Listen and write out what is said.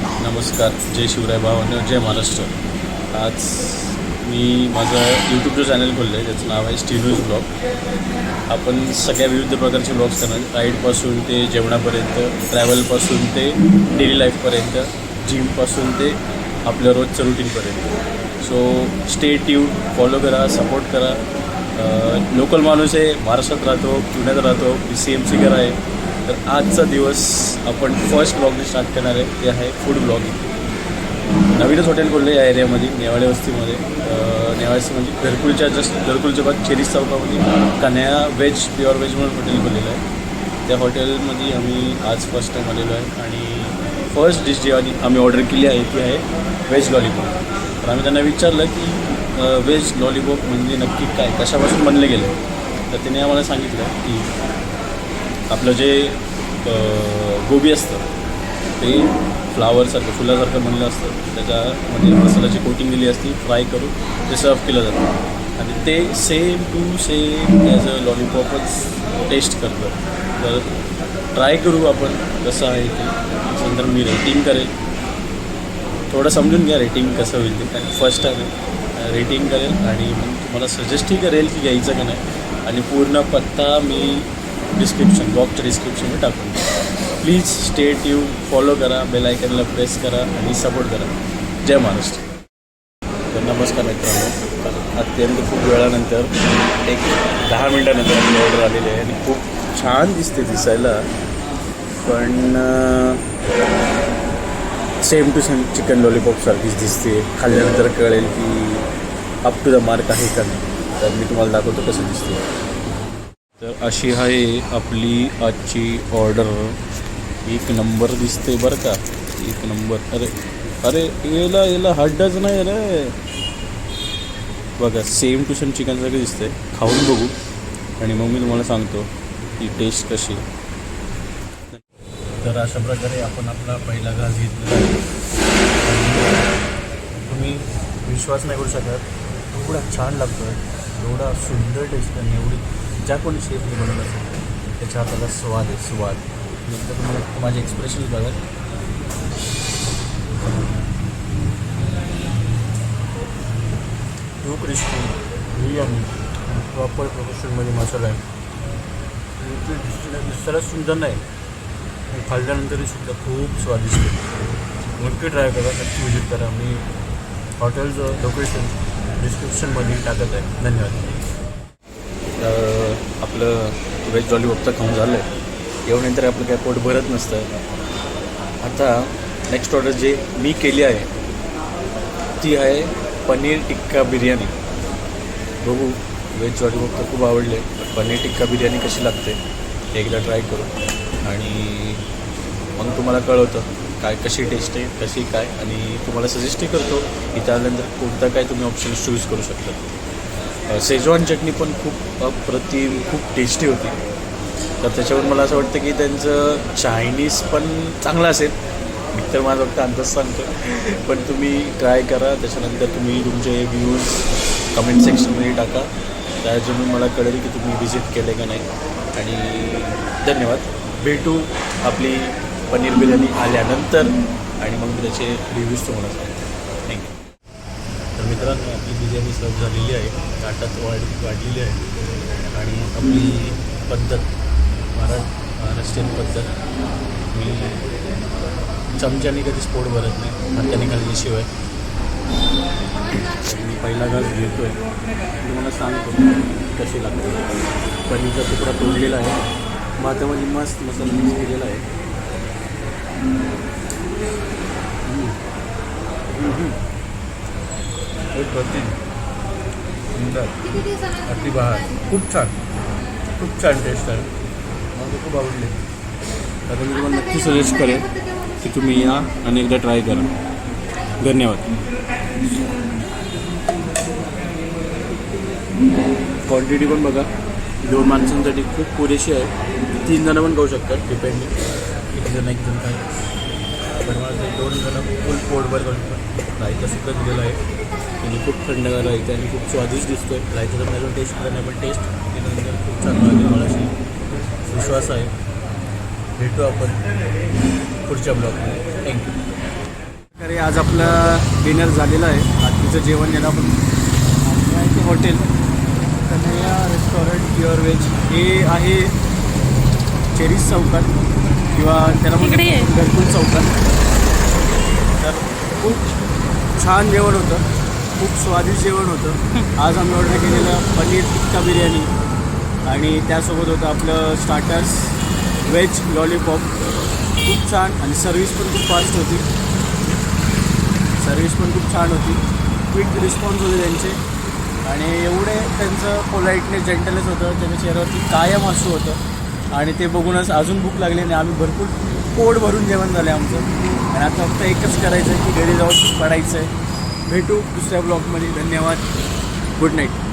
नमस्कार, जय शिवराय भावांनो, जय महाराष्ट्र. आज मी माझं यूट्यूबचं चॅनल खोललं आहे, ज्याचं नाव आहे स्टीनूज ब्लॉग. आपण सगळ्या विविध प्रकारचे ब्लॉग्स करणार, राईडपासून ते जेवणापर्यंत, ट्रॅव्हलपासून ते डेली लाईफपर्यंत, जिमपासून ते आपल्या रोजचं रुटीनपर्यंत. सो स्टे ट्यून, फॉलो करा, सपोर्ट करा. लोकल माणूस आहे, महाराष्ट्रात राहतो, पुण्यात राहतो, PCMC करा आहे. तर आजचा दिवस आपण फर्स्ट ब्लॉगने स्टार्ट करणार आहे, ते आहे फूड ब्लॉगिंग. नवीनच हॉटेल खोललं आहे या एरियामध्ये, नेवाळे वस्तीमध्ये. नेवाळे वस्ती म्हणजे घरकुलच्या बाद चेरीस चौकामध्ये कन्या प्युअर व्हेज म्हणून हॉटेल खोललेलं आहे. त्या हॉटेलमध्ये आम्ही आज फर्स्ट टाईम आलेलो आहे आणि फर्स्ट डिश जी आम्ही ऑर्डर केली आहे ती आहे व्हेज लॉलीपॉप. तर आम्ही त्यांना विचारलं की व्हेज लॉलीपॉप म्हणजे नक्की काय, कशापासून बनले गेले. तर त्याने आम्हाला सांगितलं की आपलं जे गोबी असतं ते फ्लावरसारखं फुलासारखं बनलं असतं, त्याच्यामध्ये मसाल्याची कोटिंग दिली असती, फ्राय करून ते सर्व केलं जातं आणि ते same to same as a लॉलीपॉपच टेस्ट करतं. तर ट्राय करू आपण कसं आहे ते. नंतर मी रेटिंग करेल, थोडं समजून घ्या रेटिंग कसं होईल ते, कारण फर्स्ट टाईम आहे. रेटिंग करेल आणि मग तुम्हाला सजेस्टही करेल की घ्यायचं का नाही. आणि पूर्ण पत्ता मी ब्लॉगच्या डिस्क्रिप्शनमध्ये टाकून. प्लीज स्टे ट्यून, फॉलो करा, बेल आयकनला प्रेस करा आणि सपोर्ट करा. जय महाराष्ट्र. तर नमस्कार मित्रांनो. तर अत्यंत खूप वेळानंतर, एक 10 मिनटानंतर आपली ऑर्डर आलेली आहे आणि खूप छान दिसते दिसायला. पण सेम टू सेम चिकन लॉलीपॉपसारखीच दिसते. खाल्ल्यानंतर कळेल की अप टू द मार्क आहे का नाही. तर मी तुम्हाला दाखवतो कसं दिसते. तर अशी आहे आपली आजची ऑर्डर. एक नंबर दिसते बरं का, एक नंबर. अरे अरे याला हड्डाच नाही रे. बघा सेम टू सेम चिकनसारखं दिसतंय. खाऊन बघू आणि मग मी तुम्हाला सांगतो की टेस्ट कशी. तर अशा प्रकारे आपण आपला पहिला घास घेतलेला आहे. तुम्ही विश्वास नाही करू शकत, एवढा छान लागतो आहे, एवढा सुंदर टेस्ट आहे. एवढी ज्या कोणी शेफने बनवलं असेल त्याच्या हाताला स्वाद आहे, स्वाद. नंतर तुम्हाला माझे एक्सप्रेशन बघा. टू क्रिस्पी, बिर्याणी, प्रॉपर प्रोफेशनमध्ये मसाला आहे. दिसायला सुंदर नाही, खाल्ल्यानंतरही सुद्धा खूप स्वादिष्ट आहे. नक्की ट्राय करा, नक्की व्हिजिट करा. मी हॉटेलचं लोकेशन डिस्क्रिप्शनमध्ये टाकत आहे. धन्यवाद. आपलं व्हेज लॉलीपॉप तर खाऊन झालं आहे, एवढ्यानंतर आपलं काय पोट भरत नसतं. आता नेक्स्ट ऑर्डर जे मी केली आहे ती आहे पनीर टिक्का बिर्याणी. बघू, व्हेज लॉलीपॉप तर खूप आवडले, पनीर टिक्का बिर्याणी कशी लागते एकदा ट्राय करू आणि मग तुम्हाला कळवतं काय कशी टेस्ट आहे, कशी काय. आणि तुम्हाला सजेस्टही करतो की त्यानंतर कोणता काय तुम्ही ऑप्शन चूज करू शकता. शेजवान चटणी पण खूप अप्रतिम, खूप टेस्टी होती. तर त्याच्यावर मला असं वाटतं की त्यांचं चायनीज पण चांगलं असेल. मी तर माझा फक्त अंदाज सांगतो, पण तुम्ही ट्राय करा. त्याच्यानंतर तुम्ही तुमचे व्ह्यूज कमेंट सेक्शनमध्ये टाका, त्याच्यातून मला कळेल की तुम्ही व्हिजिट केले का नाही. आणि धन्यवाद. भेटू आपली पनीर बिर्याणी आल्यानंतर आणि मग त्याचे रिव्ह्यूज तुम्हाला सांगतो. थँक्यू. तर मित्रांनो, आपली बिर्याणी सर्व झालेली आहे, ताटात वाढलेली आहे आणि आपली पद्धत महाराष्ट्रीयन पद्धत. मी चमच्याने कधीच पोट भरत नाही, हाताने खाल्ल्याशिवाय. मी पहिला घास घेतो आहे, तुम्हाला सांगतो कशी लागते. पनीरचा तुकडा तोडलेला आहे, भातामध्ये मस्त मसाला मिक्स केलेला आहे. एक प्रतिम सुंदर, अति बहार, खूप छान टेस्ट आहे. मला खूप आवडले. तर मी तुम्हाला नक्की सजेस्ट करेन की तुम्ही या आणि एकदा ट्राय करा. धन्यवाद. क्वांटिटी पण बघा, 2 माणसांसाठी खूप पुरेशी आहे. 3 जणं पण खाऊ शकतात, डिपेंडिंग किती जण, एक जण काय. पण मला 2 जणं फुल पोटभर खाऊ शकतात. रायता सुद्धा दिलेला आहे आणि खूप थंडगार रायता आणि खूप स्वादिष्ट दिसतो आहे. रायता तर माझ्यावर टेस्ट केला नाही, पण टेस्ट केल्यानंतर खूप छान लागेल. मला अशी विश्वास आहे. भेटू आपण पुढच्या ब्लॉगमध्ये. थँक्यू. अरे आज आपला डिनर झालेलं आहे. रात्रीचं जेवण याला आपण hotel Kanhaiya restaurant pure veg. हे आहे चेरीज चौकात किंवा त्याला म्हणतात घरकुल चौकात. तर खूप छान जेवण होतं, खूप स्वादिष्ट जेवण होतं. आज आम्ही ऑर्डर केलेलं पनीर टिक्का बिर्याणी आणि त्यासोबत होतं आपलं स्टार्टर्स व्हेज लॉलीपॉप. खूप छान आणि सर्विस पण खूप फास्ट होती. सर्विस पण खूप छान होती. क्विक रिस्पॉन्स होते त्यांचे आणि एवढे त्यांचं पोलाइटनेस जेंटलनेस होतं. त्याच्या चेहऱ्यावरती कायम हसू होतं आणि ते बघूनच अजून भूक लागली आणि आम्ही भरपूर पोट भरून जेवण झालं आहे आमचं. आणि आता फक्त एकच करायचं आहे की घरी जाऊन पडायचं आहे. भेटू दुसऱ्या ब्लॉगमध्ये. धन्यवाद. Good night.